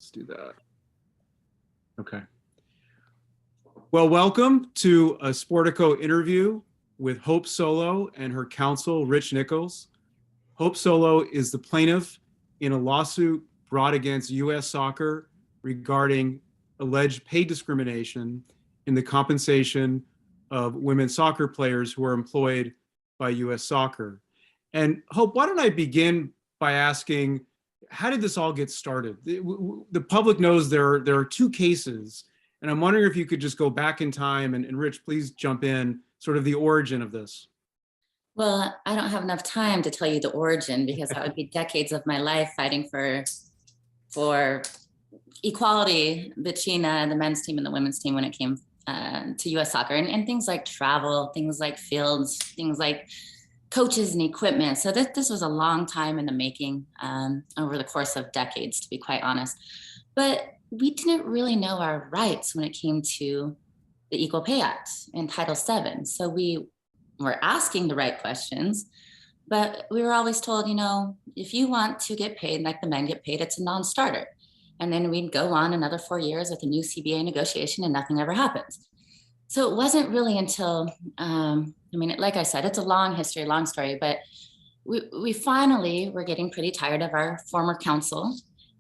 Let's do that. Okay. Well, welcome to a Sportico interview with Hope Solo and her counsel, Rich Nichols. Hope Solo is the plaintiff in a lawsuit brought against U.S. Soccer regarding alleged pay discrimination in the compensation of women's soccer players who are employed by U.S. Soccer. And Hope, why don't I begin by asking, how did this all get started? The public knows there are two cases, and I'm wondering if you could just go back in time, and Rich, please jump in, sort of the origin of this. Well, I don't have enough time to tell you the origin, because that would be decades of my life fighting for equality between the men's team and the women's team when it came to U.S. Soccer, and things like travel, things like fields, things like coaches and equipment. So this was a long time in the making, over the course of decades, to be quite honest. But we didn't really know our rights when it came to the Equal Pay Act and Title VII. So we were asking the right questions, but we were always told, if you want to get paid like the men get paid, it's a non-starter. And then we'd go on another 4 years with a new CBA negotiation and nothing ever happens. So it wasn't really until, like I said, it's a long history, long story, but we finally were getting pretty tired of our former counsel,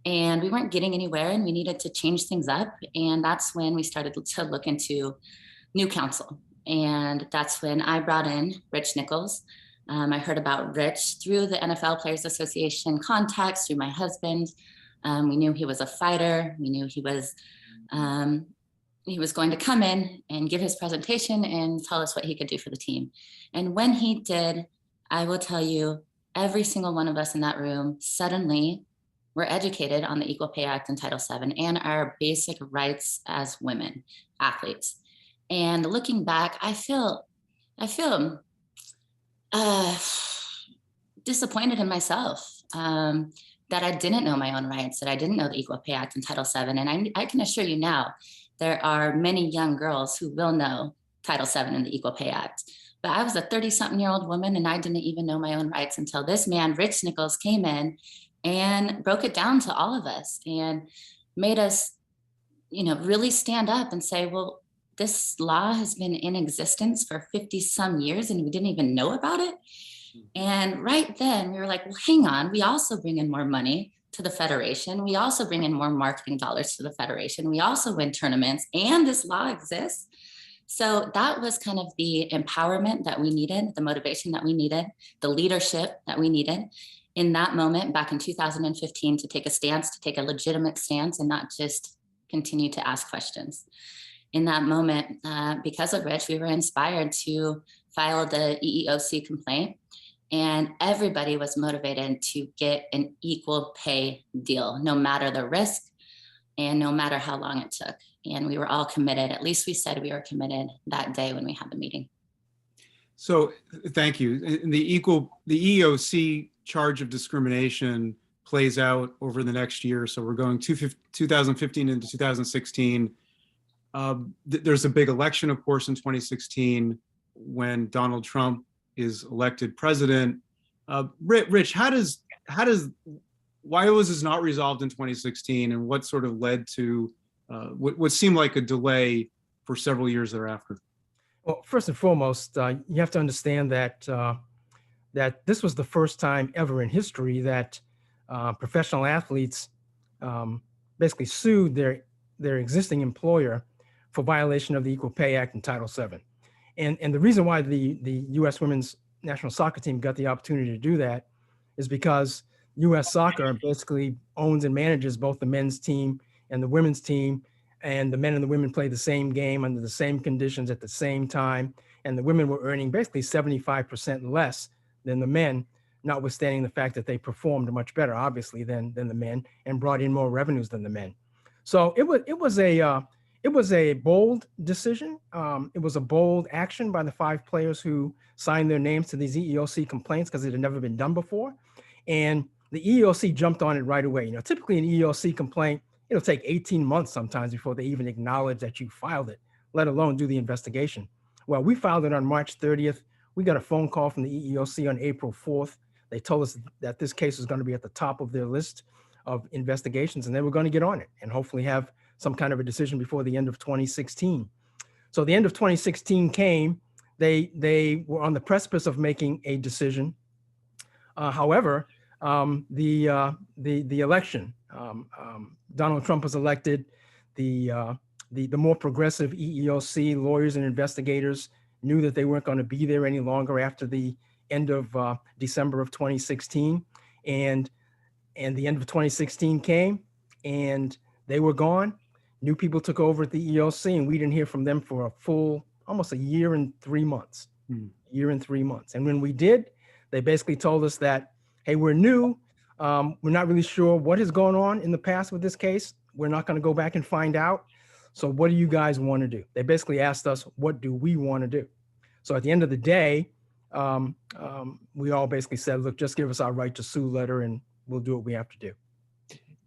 and we weren't getting anywhere, and we needed to change things up. And that's when we started to look into new counsel. And that's when I brought in Rich Nichols. I heard about Rich through the NFL Players Association contacts, through my husband. We knew he was a fighter. We knew he was going to come in and give his presentation and tell us what he could do for the team. And when he did, I will tell you, every single one of us in that room suddenly were educated on the Equal Pay Act and Title VII and our basic rights as women athletes. And looking back, I feel disappointed in myself that I didn't know my own rights, that I didn't know the Equal Pay Act and Title VII. And I can assure you now, there are many young girls who will know Title VII and the Equal Pay Act. But I was a 30-something-year-old woman, and I didn't even know my own rights until this man, Rich Nichols, came in and broke it down to all of us and made us, really stand up and say, well, this law has been in existence for 50-some years, and we didn't even know about it. And right then we were like, well, hang on, we also bring in more money to the Federation. We also bring in more marketing dollars to the Federation. We also win tournaments, and this law exists. So that was kind of the empowerment that we needed, the motivation that we needed, the leadership that we needed in that moment back in 2015 to take a stance, to take a legitimate stance, and not just continue to ask questions. In that moment, because of Rich, we were inspired to file the EEOC complaint, and everybody was motivated to get an equal pay deal, no matter the risk and no matter how long it took. And we were all committed. At least we said we were committed that day when we had the meeting. So thank you. And the EEOC charge of discrimination plays out over the next year. So we're going 2015 into 2016. There's a big election, of course, in 2016 when Donald Trump is elected president. Rich, why was this not resolved in 2016, and what sort of led to what seemed like a delay for several years thereafter? Well, first and foremost, you have to understand that that this was the first time ever in history that professional athletes basically sued their existing employer for violation of the Equal Pay Act and Title VII. And the reason why the U.S. women's national soccer team got the opportunity to do that is because U.S. Soccer basically owns and manages both the men's team and the women's team, and the men and the women play the same game under the same conditions at the same time. And the women were earning basically 75% less than the men, notwithstanding the fact that they performed much better, obviously, than the men, and brought in more revenues than the men. So it was a bold decision. It was a bold action by the 5 players who signed their names to these EEOC complaints because it had never been done before. And the EEOC jumped on it right away. Typically an EEOC complaint, it'll take 18 months sometimes before they even acknowledge that you filed it, let alone do the investigation. Well, we filed it on March 30th. We got a phone call from the EEOC on April 4th. They told us that this case was going to be at the top of their list of investigations, and they were going to get on it and hopefully have some kind of a decision before the end of 2016. So the end of 2016 came. They were on the precipice of making a decision. However, the election, Donald Trump was elected. The more progressive EEOC lawyers and investigators knew that they weren't going to be there any longer after the end of December of 2016, and the end of 2016 came, and they were gone. New people took over at the EEOC, and we didn't hear from them for a full almost a year and 3 months. Year and 3 months. And when we did, they basically told us that, hey, we're new. We're not really sure what has gone on in the past with this case. We're not going to go back and find out. So what do you guys want to do? They basically asked us, what do we want to do? So at the end of the day, we all basically said, look, just give us our right to sue letter and we'll do what we have to do.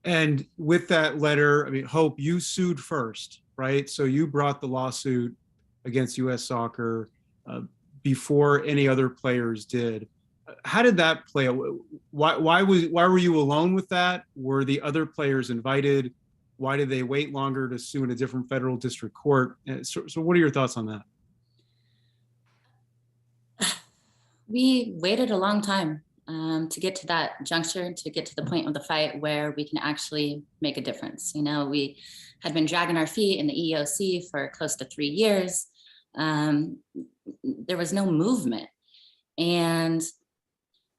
And with that letter, I mean, Hope, you sued first, right? So you brought the lawsuit against U.S. Soccer before any other players did. How did that play out? Why were you alone with that? Were the other players invited? Why did they wait longer to sue in a different federal district court? So what are your thoughts on that? We waited a long time to get to that juncture, to get to the point of the fight where we can actually make a difference. You know, we had been dragging our feet in the EEOC for close to 3 years. There was no movement. And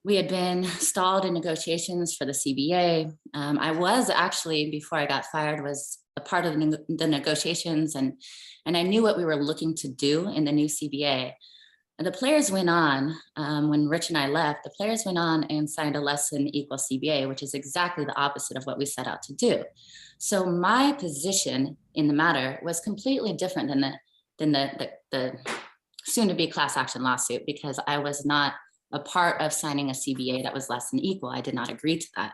we had been stalled in negotiations for the CBA. I was actually, before I got fired, was a part of the negotiations, and I knew what we were looking to do in the new CBA. And the players went on, when Rich and I left, the players went on and signed a less than equal CBA, which is exactly the opposite of what we set out to do. So my position in the matter was completely different than the soon-to-be class action lawsuit, because I was not a part of signing a CBA that was less than equal. I did not agree to that.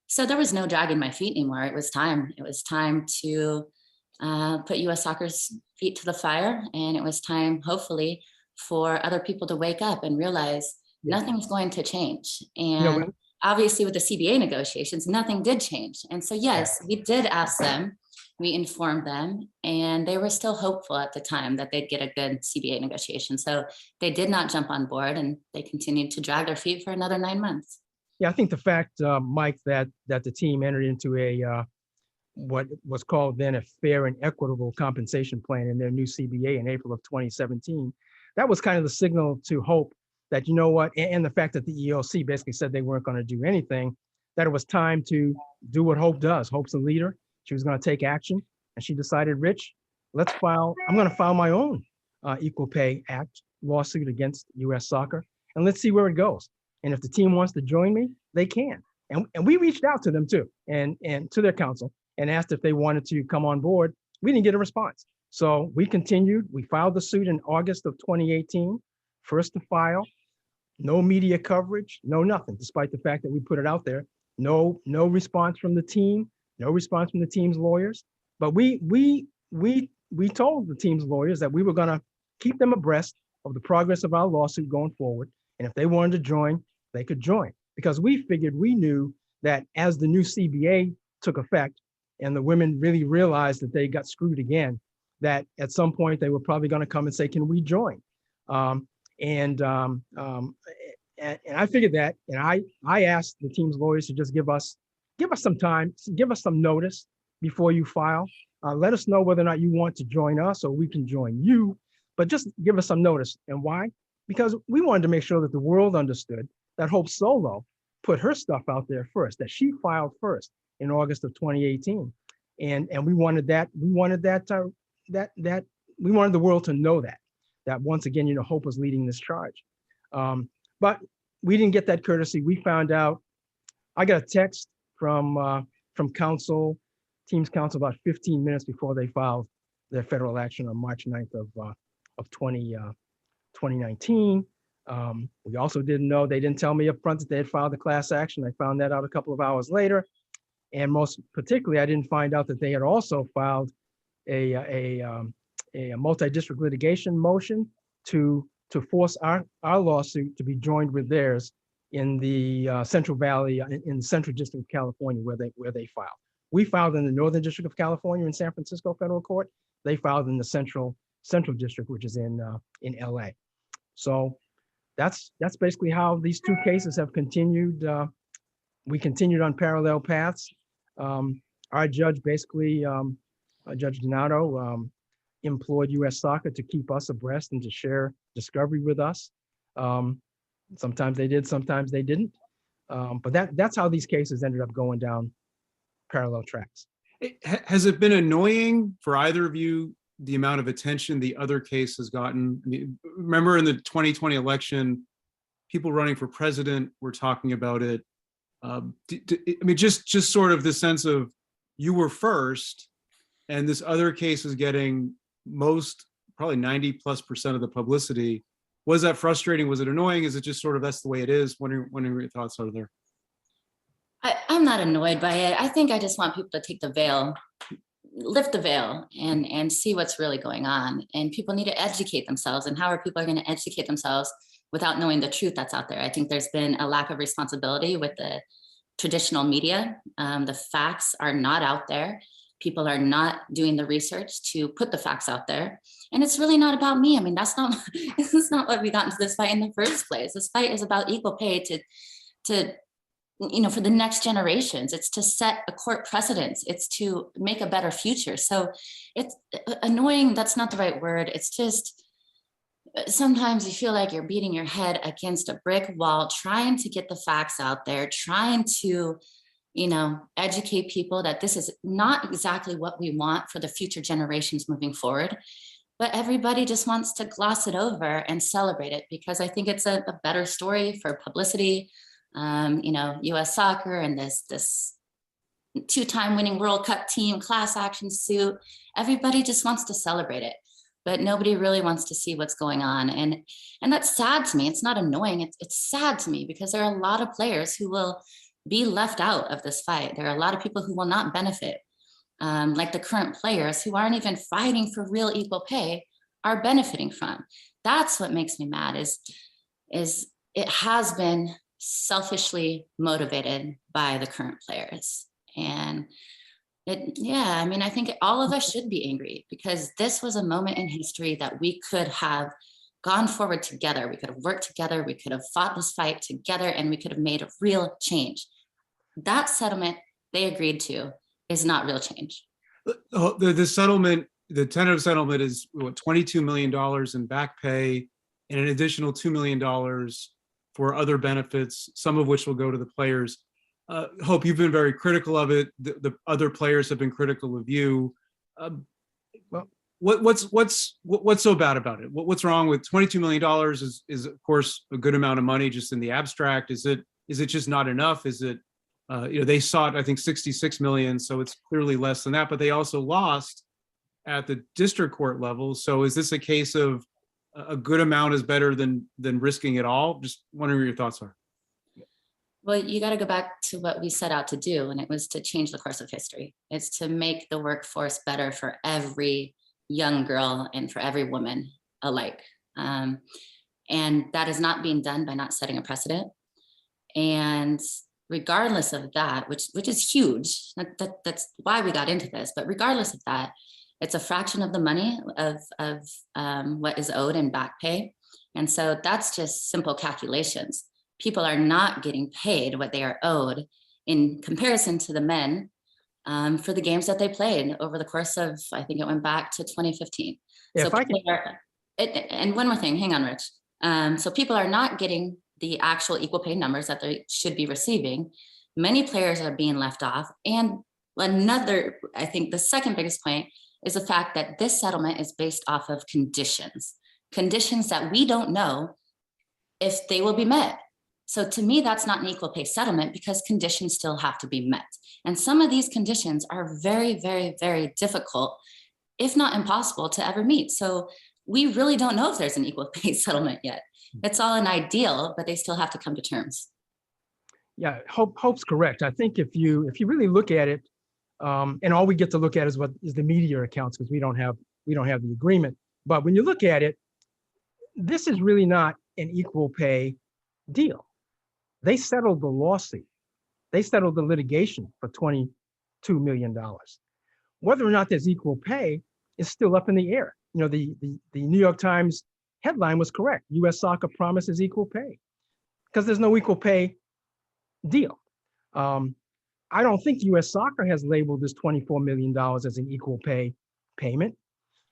So there was no dragging my feet anymore. It was time. It was time to put U.S. Soccer's feet to the fire. And it was time, hopefully, for other people to wake up and realize nothing's going to change. And obviously with the CBA negotiations, nothing did change. And so, yes, we did ask them, we informed them, and they were still hopeful at the time that they'd get a good CBA negotiation. So they did not jump on board, and they continued to drag their feet for another 9 months. Yeah, I think the fact, Mike, that the team entered into a what was called then a fair and equitable compensation plan in their new CBA in April of 2017, that was kind of the signal to Hope that, you know what, and the fact that the EEOC basically said they weren't going to do anything, that it was time to do what Hope does. Hope's a leader. She was going to take action, and she decided, Rich, I'm going to file my own Equal Pay Act lawsuit against U.S. Soccer, and let's see where it goes. And if the team wants to join me, they can. And we reached out to them too, and to their counsel, and asked if they wanted to come on board. We didn't get a response. So we continued. We filed the suit in August of 2018, first to file, no media coverage, no nothing, despite the fact that we put it out there. No response from the team, no response from the team's lawyers. But we told the team's lawyers that we were going to keep them abreast of the progress of our lawsuit going forward. And if they wanted to join, they could join. Because we knew that as the new CBA took effect and the women really realized that they got screwed again, that at some point they were probably going to come and say, can we join? And I figured that, and I asked the team's lawyers to just give us some time, give us some notice before you file. Let us know whether or not you want to join us or we can join you, but just give us some notice. And why? Because we wanted to make sure that the world understood that Hope Solo put her stuff out there first, that she filed first in August of 2018. And we wanted we wanted the world to know that once again, you know, Hope was leading this charge. But we didn't get that courtesy. We found out, I got a text from counsel, team's counsel, about 15 minutes before they filed their federal action on March 9th of 2019. We also didn't know, they didn't tell me up front that they had filed the class action. I found that out a couple of hours later. And most particularly, I didn't find out that they had also filed a multi-district litigation motion to force our lawsuit to be joined with theirs in the Central Valley, in the Central District of California, where they filed. We filed in the Northern District of California in San Francisco Federal Court. They filed in the Central District, which is in LA. So that's basically how these two cases have continued. We continued on parallel paths. Our judge basically, Judge Donato, employed U.S. Soccer to keep us abreast and to share discovery with us. Sometimes they did, sometimes they didn't. But that's how these cases ended up going down parallel tracks. Has it been annoying for either of you, the amount of attention the other case has gotten? I mean, remember in the 2020 election, people running for president were talking about it. I mean, just sort of the sense of you were first, and this other case is getting probably 90+% of the publicity. Was that frustrating? Was it annoying? Is it just sort of that's the way it is? Wondering what your thoughts are there. I'm not annoyed by it. I think I just want people to take the veil, lift the veil, and see what's really going on. And people need to educate themselves. And how are people going to educate themselves without knowing the truth that's out there? I think there's been a lack of responsibility with the traditional media. The facts are not out there. People are not doing the research to put the facts out there. And it's really not about me. I mean, this is not what we got into this fight in the first place. This fight is about equal pay to for the next generations. It's to set a court precedence. It's to make a better future. So it's annoying. That's not the right word. It's just, sometimes you feel like you're beating your head against a brick wall, trying to get the facts out there, trying to, educate people that this is not exactly what we want for the future generations moving forward. But everybody just wants to gloss it over and celebrate it because I think it's a better story for publicity. U.S. Soccer and this two-time winning World Cup team class action suit. Everybody just wants to celebrate it, but nobody really wants to see what's going on. And that's sad to me. It's not annoying. It's sad to me because there are a lot of players who will be left out of this fight. There are a lot of people who will not benefit, like the current players who aren't even fighting for real equal pay are benefiting from. That's what makes me mad is it has been selfishly motivated by the current players. And I think all of us should be angry because this was a moment in history that we could have gone forward together. We could have worked together. We could have fought this fight together and we could have made a real change. That settlement they agreed to is not real change. The settlement, the tentative settlement is what, $22 million in back pay and an additional $2 million for other benefits, some of which will go to the players. Hope, you've been very critical of it. The other players have been critical of you. Well, what's so bad about it? What's wrong with $22 million is of course a good amount of money just in the abstract. Is it just not enough? Is it, they sought, I think, 66 million. So it's clearly less than that, but they also lost at the district court level. So is this a case of a good amount is better than risking it all? Just wondering what your thoughts are. Well, you got to go back to what we set out to do, and it was to change the course of history. It's to make the workforce better for every young girl and for every woman alike. And that is not being done by not setting a precedent. And regardless of that, which is huge, that's why we got into this, but regardless of that, it's a fraction of the money of what is owed in back pay. And so that's just simple calculations. People are not getting paid what they are owed in comparison to the men for the games that they played over the course of, I think it went back to 2015. Yeah, so and one more thing, hang on, Rich. So people are not getting the actual equal pay numbers that they should be receiving. Many players are being left off. And I think the second biggest point is the fact that this settlement is based off of conditions that we don't know if they will be met. So to me, that's not an equal pay settlement because conditions still have to be met. And some of these conditions are very, very, very difficult, if not impossible, to ever meet. So we really don't know if there's an equal pay settlement yet. It's all an ideal, but they still have to come to terms. Yeah, Hope's correct. I think if you really look at it, and all we get to look at is what is the media accounts because we don't have the agreement. But when you look at it, this is really not an equal pay deal. They settled the lawsuit. They settled the litigation for $22 million. Whether or not there's equal pay is still up in the air. You know, the New York Times headline was correct. U.S. Soccer promises equal pay, because there's no equal pay deal. I don't think U.S. Soccer has labeled this $24 million as an equal pay payment.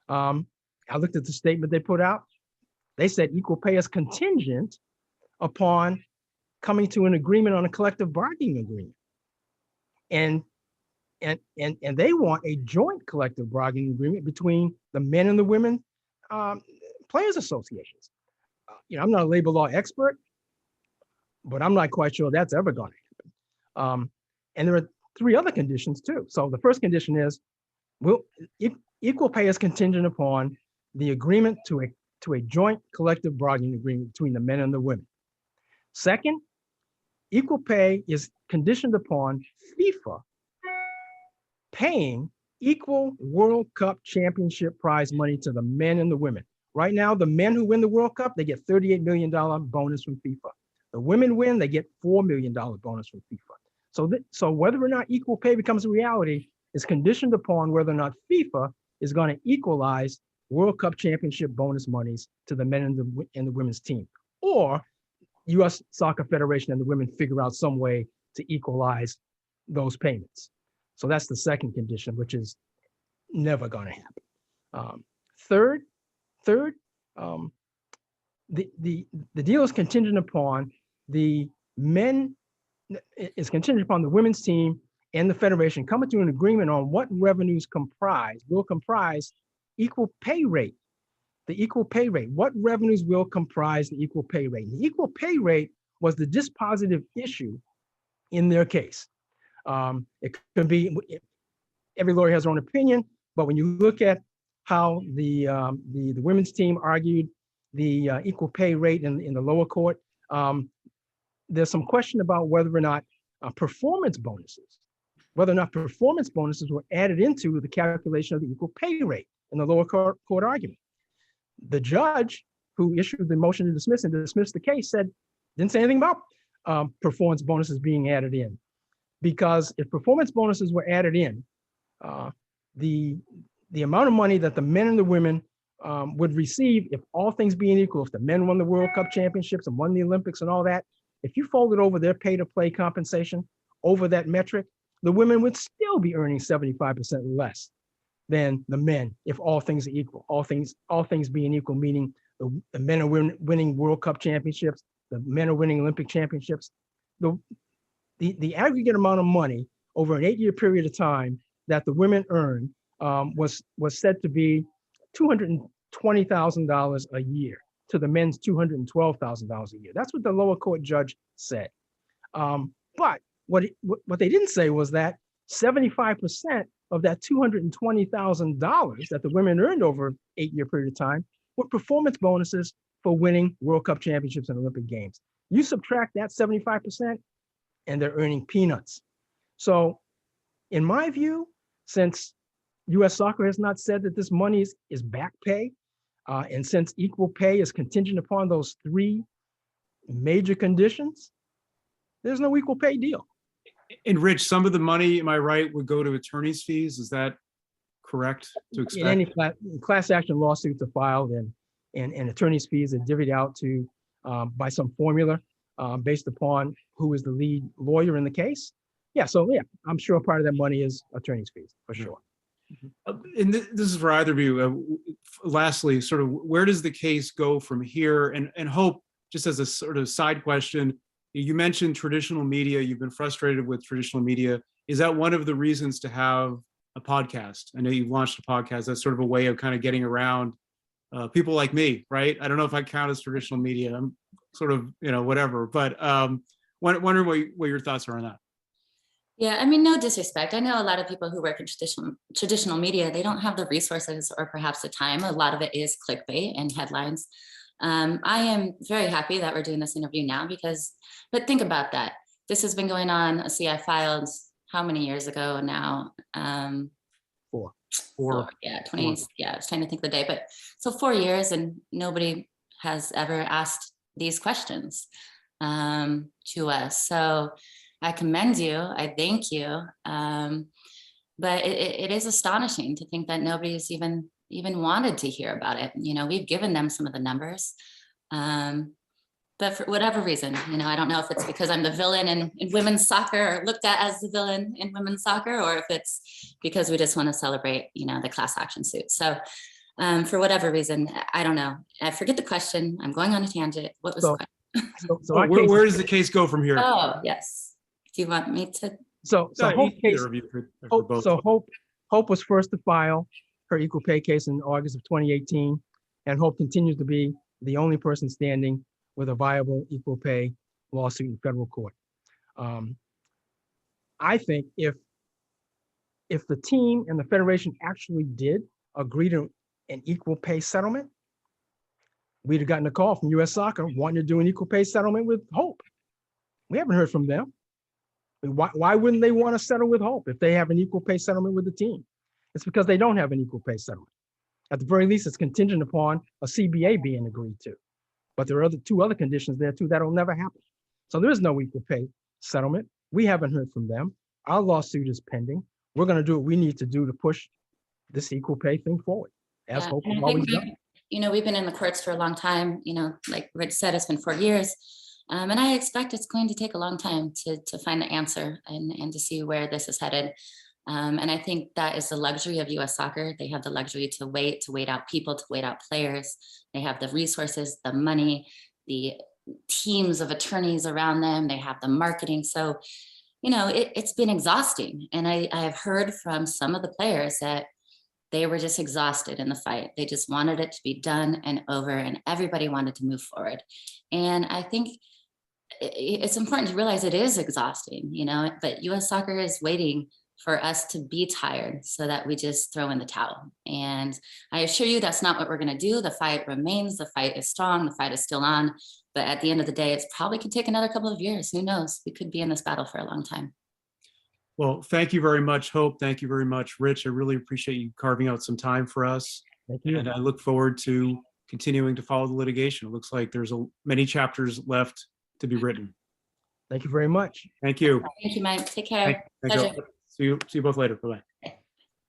I looked at the statement they put out. They said equal pay is contingent upon coming to an agreement on a collective bargaining agreement. And they want a joint collective bargaining agreement between the men and the women players associations. You know, I'm not a labor law expert, but I'm not quite sure that's ever going to happen. And there are 3 other conditions too. So the first condition is, equal pay is contingent upon the agreement to a joint collective bargaining agreement between the men and the women. Second, equal pay is conditioned upon FIFA paying equal World Cup championship prize money to the men and the women. Right now, the men who win the World Cup, they get $38 million bonus from FIFA. The women win, they get $4 million bonus from FIFA. So whether or not equal pay becomes a reality is conditioned upon whether or not FIFA is going to equalize World Cup championship bonus monies to the men and the women's team, or U.S. Soccer Federation and the women figure out some way to equalize those payments. So that's the second condition, which is never going to happen. Third, the deal is contingent upon the men, is contingent upon the women's team and the federation coming to an agreement on what revenues will comprise equal pay rate. The equal pay rate. What revenues will comprise the equal pay rate? The equal pay rate was the dispositive issue in their case. It could be, every lawyer has their own opinion, but when you look at how the women's team argued the equal pay rate in the lower court, there's some question about whether or not performance bonuses were added into the calculation of the equal pay rate in the lower court argument. The judge who issued the motion to dismiss and dismissed the case didn't say anything about performance bonuses being added in, because if performance bonuses were added in, the amount of money that the men and the women would receive, if all things being equal, if the men won the World Cup championships and won the Olympics and all that, if you folded over their pay to play compensation over that metric, the women would still be earning 75% less than the men if all things are equal. All things being equal, meaning the men are winning World Cup championships, the men are winning Olympic championships. The aggregate amount of money over an 8-year period of time that the women earned was said to be $220,000 a year to the men's $212,000 a year. That's what the lower court judge said. But what they didn't say was that 75% of that $220,000 that the women earned over an 8-year period of time were performance bonuses for winning World Cup championships and Olympic Games. You subtract that 75% and they're earning peanuts. So in my view, since U.S. Soccer has not said that this money is back pay, and since equal pay is contingent upon those 3 major conditions, there's no equal pay deal. And Rich, some of the money, am I right, would go to attorney's fees? Is that correct to expect? In any class action lawsuits are filed and attorney's fees are divvied out to by some formula based upon who is the lead lawyer in the case. Yeah, I'm sure part of that money is attorney's fees for sure. And this is for either of you. Lastly, sort of where does the case go from here? And Hope, just as a sort of side question, you mentioned traditional media. You've been frustrated with traditional media. Is that one of the reasons to have a podcast? I know you've launched a podcast. That's sort of a way of kind of getting around people like me, right? I don't know if I count as traditional media. I'm sort of, whatever. But wondering what your thoughts are on that. Yeah, I mean, no disrespect. I know a lot of people who work in traditional media, they don't have the resources or perhaps the time. A lot of it is clickbait and headlines. I am very happy that we're doing this interview now but think about that. This has been going on. Let's see, I filed how many years ago now? Four. Yeah, 20. Yeah, I was trying to think the day, but so 4 years and nobody has ever asked these questions. to us. So I commend you. I thank you. But it is astonishing to think that nobody's even wanted to hear about it. You know, we've given them some of the numbers. But for whatever reason, you know, I don't know if it's because I'm the villain in women's soccer or looked at as the villain in women's soccer, or if it's because we just want to celebrate, you know, the class action suit. So for whatever reason, I don't know. I forget the question. I'm going on a tangent. What was the question? So Where does the case go from here? Oh, yes. Do you want me to? So Hope case, Either of you for both. Hope was first to file her equal pay case in August of 2018, and Hope continues to be the only person standing with a viable equal pay lawsuit in federal court. I think if the team and the federation actually did agree to an equal pay settlement, we'd have gotten a call from US Soccer wanting to do an equal pay settlement with Hope. We haven't heard from them. Why wouldn't they want to settle with Hope if they have an equal pay settlement with the team? It's because they don't have an equal pay settlement. At the very least, it's contingent upon a CBA being agreed to. But there are two other conditions there too that'll never happen. So there is no equal pay settlement. We haven't heard from them. Our lawsuit is pending. We're going to do what we need to do to push this equal pay thing forward, as Hope has always done. You know, we've been in the courts for a long time. You know, like Rich said, it's been 4 years. And I expect it's going to take a long time to find the answer and to see where this is headed. And I think that is the luxury of US Soccer. They have the luxury to wait out people, to wait out players. They have the resources, the money, the teams of attorneys around them. They have the marketing. So, you know, it's been exhausting. And I have heard from some of the players that they were just exhausted in the fight. They just wanted it to be done and over, and everybody wanted to move forward. And I think it's important to realize it is exhausting, you know, but US Soccer is waiting for us to be tired so that we just throw in the towel. And I assure you that's not what we're going to do. The fight remains, the fight is strong, the fight is still on. But at the end of the day, it's probably could take another couple of years. Who knows? We could be in this battle for a long time. Well, thank you very much, Hope. Thank you very much, Rich. I really appreciate you carving out some time for us. Thank you. And I look forward to continuing to follow the litigation. It looks like there's many chapters left to be written. Thank you very much. Thank you. Thank you, Mike. Take care. Thank you. Pleasure. See you both later. Bye-bye.